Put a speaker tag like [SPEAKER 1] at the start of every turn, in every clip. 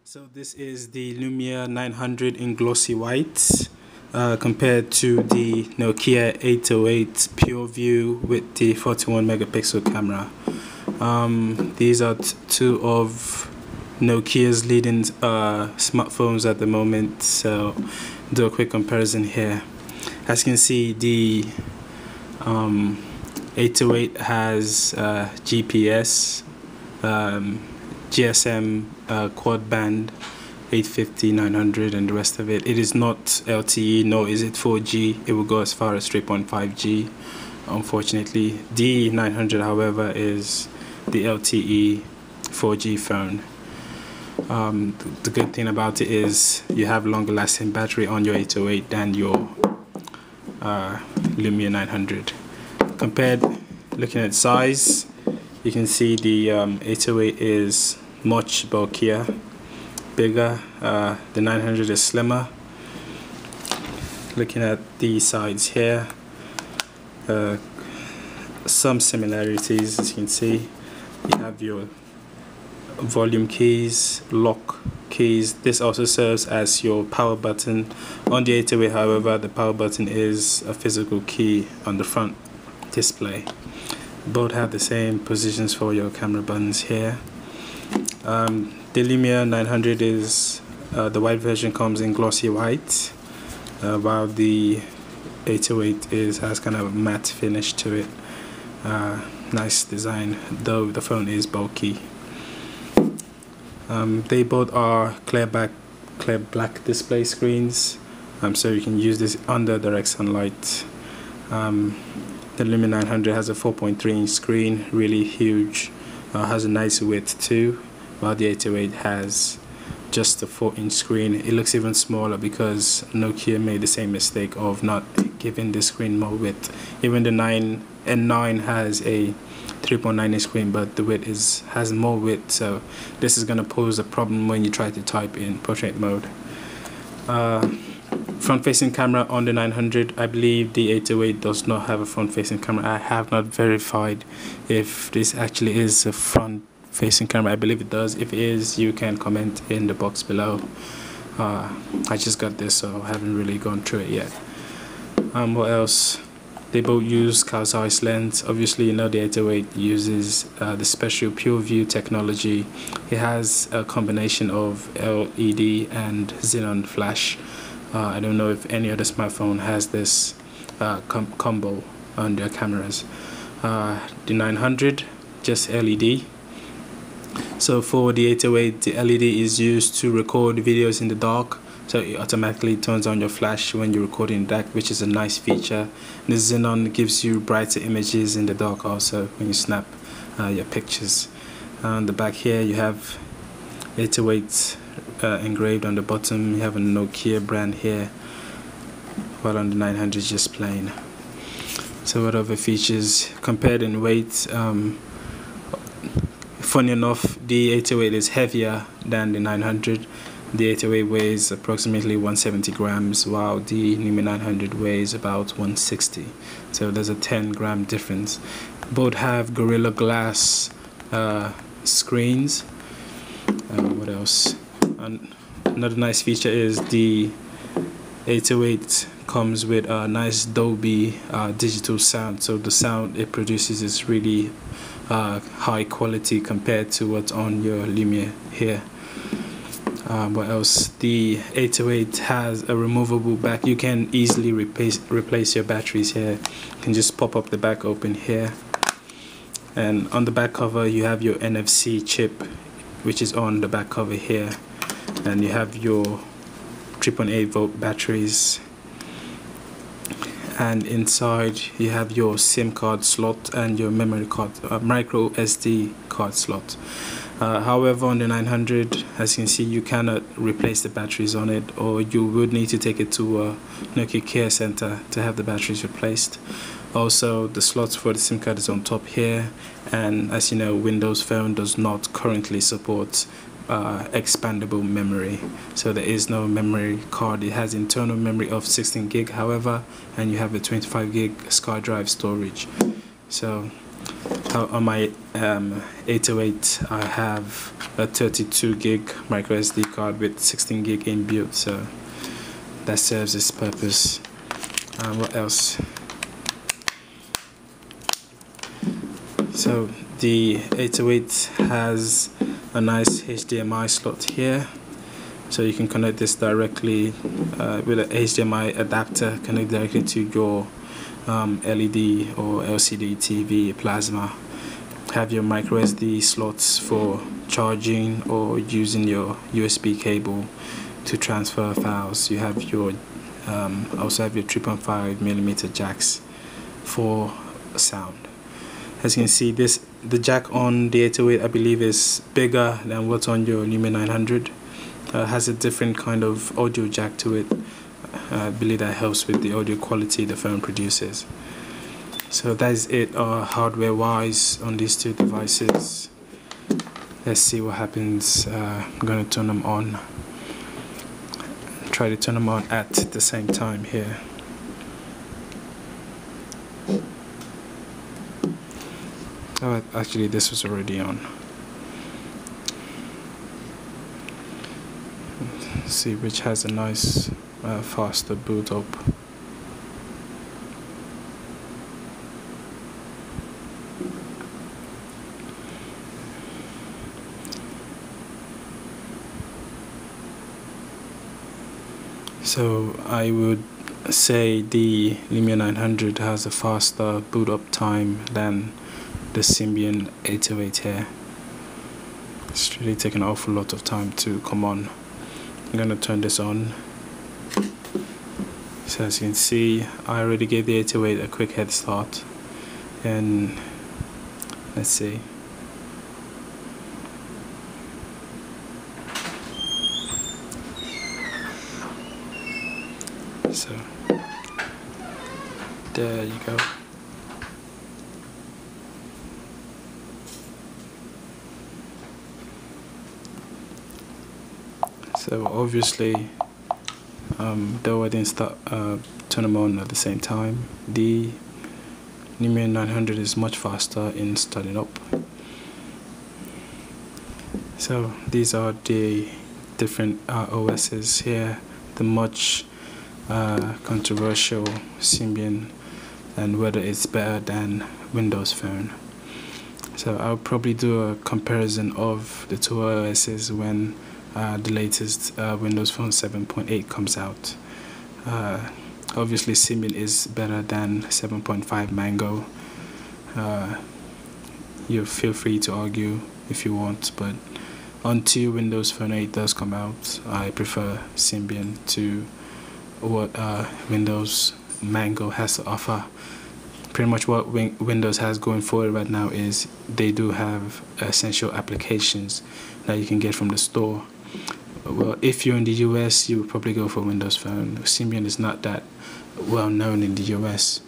[SPEAKER 1] So this is the Lumia 900 in glossy white compared to the Nokia 808 PureView with the 41 megapixel camera. These are two of Nokia's leading smartphones at the moment, so do a quick comparison here. As you can see, the 808 has GPS, GSM, quad band, 850, 900, and the rest of it. It is not LTE, nor is it 4G. It will go as far as 3.5G, unfortunately. The 900, however, is the LTE 4G phone. The good thing about it is you have longer lasting battery on your 808 than your Lumia 900. Compared, looking at size, you can see the 808 is much bulkier, bigger. The 900 is slimmer. Looking at the sides here, some similarities. As you can see, you have your volume keys, lock keys. This also serves as your power button. On the 808, however, the power button is a physical key on the front display. Both have the same positions for your camera buttons here. The Lumia 900 is the white version comes in glossy white, while the 808 has kind of a matte finish to it. Nice design, though the phone is bulky. They both are clear black display screens, so you can use this under direct sunlight. The Lumia 900 has a 4.3-inch screen, really huge, has a nice width too, while the 808 has just a 4-inch screen. It looks even smaller because Nokia made the same mistake of not giving the screen more width. Even the 9 has a 3.9-inch screen, but the width has more width, so this is going to pose a problem when you try to type in portrait mode. Front-facing camera on the 900. I believe the 808 does not have a front-facing camera. I have not verified if this actually is a front-facing camera. I believe it does. If it is, you can comment in the box below. I just got this, so I haven't really gone through it yet. What else? They both use cow-sized lens. Obviously, you know the 808 uses the special PureView technology. It has a combination of LED and xenon flash. I don't know if any other smartphone has this combo on their cameras. The 900, just LED. So for the 808, the LED is used to record videos in the dark. So it automatically turns on your flash when you record in dark, which is a nice feature. The xenon gives you brighter images in the dark also when you snap your pictures. On the back here you have 808 engraved on the bottom. You have a Nokia brand here, while on the 900 is just plain. So what other features? Compared in weight, funny enough, the 808 is heavier than the 900. The 808 weighs approximately 170 grams, while the Lumia 900 weighs about 160. So there's a 10-gram difference. Both have Gorilla Glass screens. What else? Another nice feature is the 808 comes with a nice Dolby digital sound. So the sound it produces is really high quality compared to what's on your Lumia here. What else? The 808 has a removable back. You can easily replace your batteries here. You can just pop up the back open here, and on the back cover you have your NFC chip, which is on the back cover here, and you have your 3.8 volt batteries, and inside you have your SIM card slot and your memory card, micro SD card slot. However, on the 900, as you can see, you cannot replace the batteries on it, or you would need to take it to a Nokia Care Center to have the batteries replaced. Also, the slots for the SIM card is on top here, and as you know, Windows Phone does not currently support expandable memory, so there is no memory card. It has internal memory of 16 gig, however, and you have a 25 gig SCAR drive storage. So On my 808 I have a 32 gig micro SD card with 16 gig inbuilt, so that serves its purpose. What else? So the 808 has a nice HDMI slot here, so you can connect this directly with an HDMI adapter, connect directly to your LED or LCD TV plasma. Have your micro SD slots for charging or using your USB cable to transfer files. You have your also have your 3.5mm jacks for sound. As you can see, the jack on the 808 I believe is bigger than what's on your Lumia 900. Has a different kind of audio jack to it. I believe that helps with the audio quality the phone produces. So that is it hardware wise on these two devices. Let's see what happens. I'm going to turn them on. Try to turn them on at the same time here. Oh, actually this was already on. Let's see which has a nice faster boot up. So I would say the Lumia 900 has a faster boot up time than the Symbian 808 here. It's really taking an awful lot of time to come on. I'm gonna turn this on. So as you can see, I already gave the 808 a quick head start, and let's see. So there you go. So obviously, though I didn't turn them on at the same time, the Lumia 900 is much faster in starting up. So these are the different OSs here. The much controversial Symbian, and whether it's better than Windows Phone. So I'll probably do a comparison of the two OSs when the latest Windows Phone 7.8 comes out. Obviously Symbian is better than 7.5 Mango. You feel free to argue if you want, but until Windows Phone 8 does come out, I prefer Symbian to what Windows Mango has to offer. Pretty much what Windows has going forward right now is they do have essential applications that you can get from the store. Well, if you're in the US, you would probably go for Windows Phone. Symbian is not that well known in the US.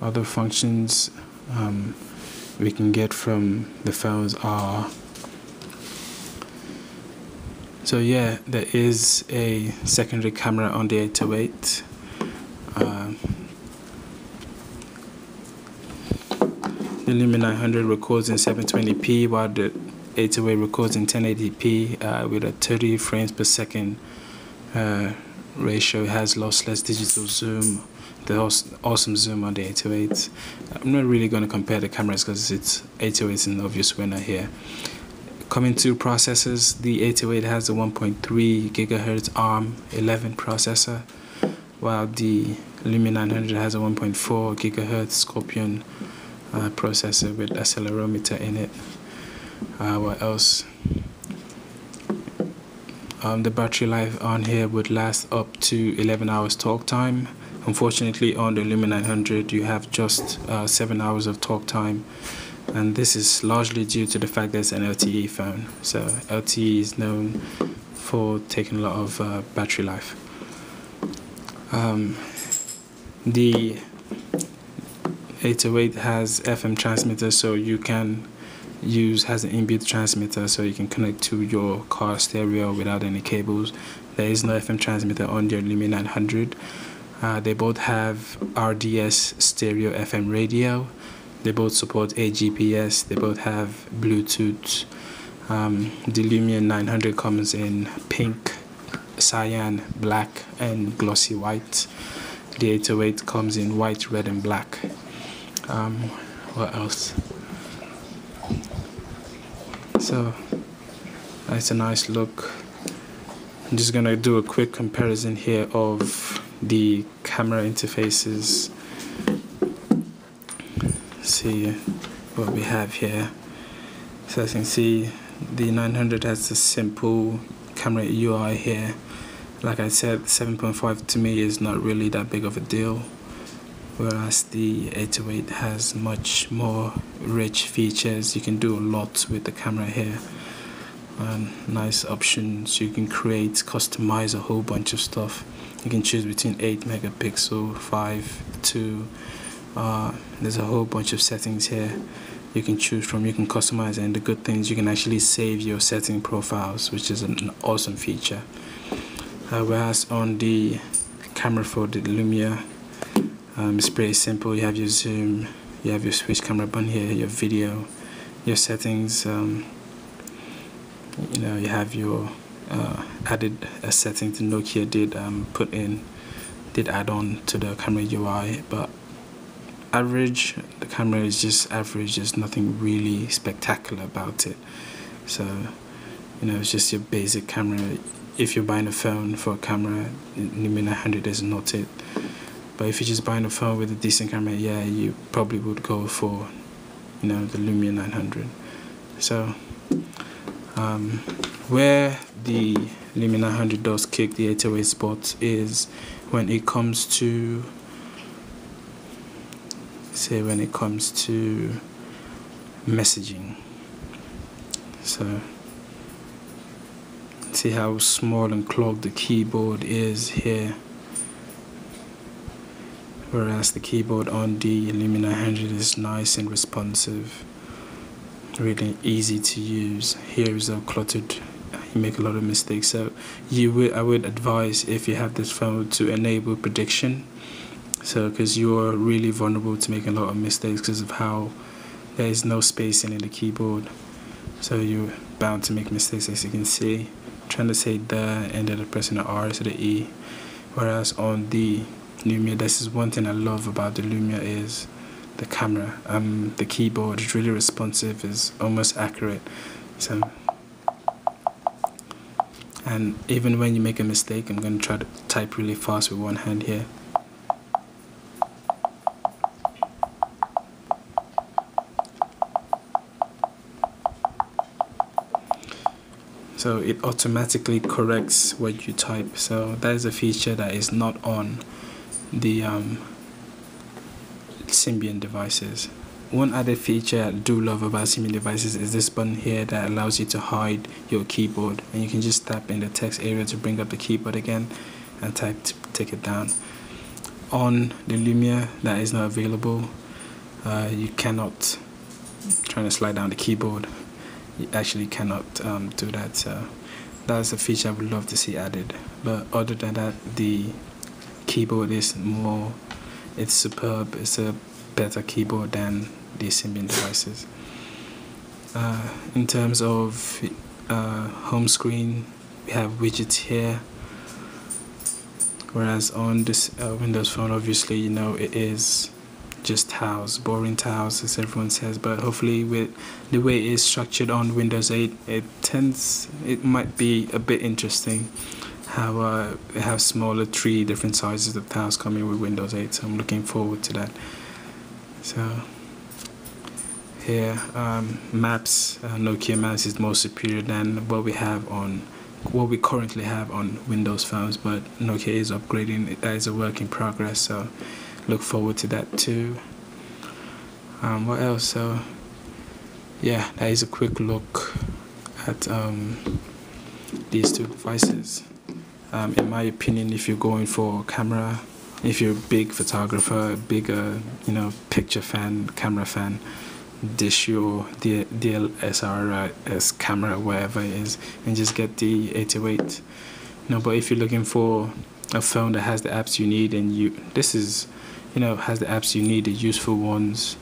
[SPEAKER 1] Other functions we can get from the phones are, so yeah, there is a secondary camera on the 808. The Lumia 900 records in 720p, while the 808 records in 1080p with a 30 frames per second ratio. It has lossless digital zoom, the awesome zoom on the 808. I'm not really going to compare the cameras because it's 808 is an obvious winner here. Coming to processors, the 808 has a 1.3 GHz ARM11 processor, while the Lumia 900 has a 1.4 GHz Scorpion processor with accelerometer in it. What else? The battery life on here would last up to 11 hours talk time. Unfortunately, on the Lumia 900 you have just 7 hours of talk time, and this is largely due to the fact that it's an LTE phone. So LTE is known for taking a lot of battery life. The 808 has FM transmitter, so you can has an inbuilt transmitter, so you can connect to your car stereo without any cables. There is no FM transmitter on your Lumia 900. They both have RDS stereo FM radio. They both support AGPS. They both have Bluetooth. The Lumia 900 comes in pink, cyan, black, and glossy white. The 808 comes in white, red, and black. What else? So that's a nice look. I'm just gonna do a quick comparison here of the camera interfaces. See what we have here. So as you can see, the 900 has a simple camera UI here. Like I said, 7.5 to me is not really that big of a deal, whereas the 808 has much more rich features. You can do a lot with the camera here. Nice options. You can create, customize a whole bunch of stuff. You can choose between 8 megapixel, 5, 2. There's a whole bunch of settings here you can choose from. You can customize, and the good thing is you can actually save your setting profiles, which is an awesome feature. Whereas on the camera for the Lumia, it's pretty simple. You have your zoom, you have your switch camera button here, your video, your settings. You know, you have your added a setting the Nokia did add on to the camera UI, but average. The camera is just average. There's nothing really spectacular about it. So, you know, it's just your basic camera. If you're buying a phone for a camera, Lumia 900 is not it. But if you're just buying a phone with a decent camera, yeah, you probably would go for, you know, the Lumia 900. So, where the Lumia 900 does kick the 808 spot is when it comes to, messaging. So see how small and clogged the keyboard is here, whereas the keyboard on the Lumia 900 is nice and responsive, really easy to use. Here is all cluttered. You make a lot of mistakes. So I would advise, if you have this phone, to enable prediction. So because you're really vulnerable to making a lot of mistakes because of how there is no spacing in the keyboard. So you're bound to make mistakes, as you can see. I'm trying to say the, ended up pressing the R to the E. Whereas on the Lumia, this is one thing I love about the Lumia is the camera. The keyboard is really responsive, is almost accurate. So, and even when you make a mistake, I'm going to try to type really fast with one hand here. So it automatically corrects what you type. So that is a feature that is not on the Symbian devices. One added feature I do love about Symbian devices is this button here that allows you to hide your keyboard, and you can just tap in the text area to bring up the keyboard again and type to take it down. On the Lumia, that is not available. You cannot, trying to slide down the keyboard, you actually cannot do that. So that's a feature I would love to see added. But other than that, the keyboard is more, it's superb. It's a better keyboard than the Symbian devices. In terms of home screen, we have widgets here, whereas on this Windows phone, obviously, you know, it is just tiles, boring tiles, as everyone says. But hopefully, with the way it is structured on Windows 8, it might be a bit interesting how they have smaller 3 different sizes of tiles coming with Windows 8. So I'm looking forward to that. So here, maps, Nokia Maps is more superior than what we currently have on Windows phones, but Nokia is upgrading. That is a work in progress, so look forward to that too. What else? So yeah, that is a quick look at these two devices. In my opinion, if you're going for camera, if you're a big photographer, bigger, you know, picture fan, camera fan, dish your DSLR camera, wherever it is, and just get the 808. You know, but if you're looking for a phone that has the apps you need, and this is, has the apps you need, the useful ones,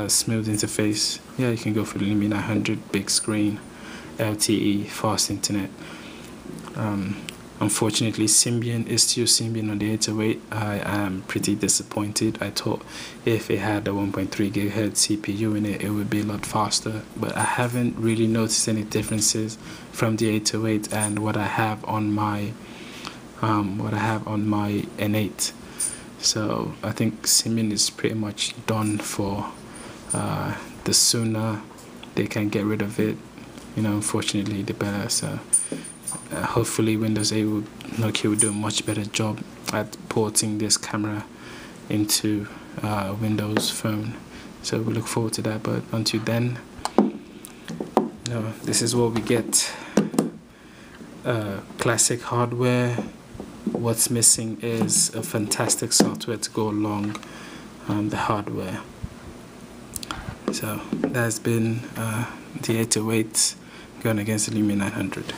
[SPEAKER 1] smooth interface. Yeah, you can go for the Lumia 900, big screen, LTE, fast internet. Unfortunately, Symbian is still Symbian on the 808. I am pretty disappointed. I thought if it had a 1.3 gigahertz CPU in it, it would be a lot faster. But I haven't really noticed any differences from the 808 and what I have on my N8. So I think Symbian is pretty much done for. The sooner they can get rid of it, unfortunately, the better. So hopefully Windows 8 Nokia will do a much better job at porting this camera into Windows Phone. So we look forward to that. But until then, this is what we get. Classic hardware. What's missing is a fantastic software to go along the hardware. So that's been the 808 going against the Lumia 900.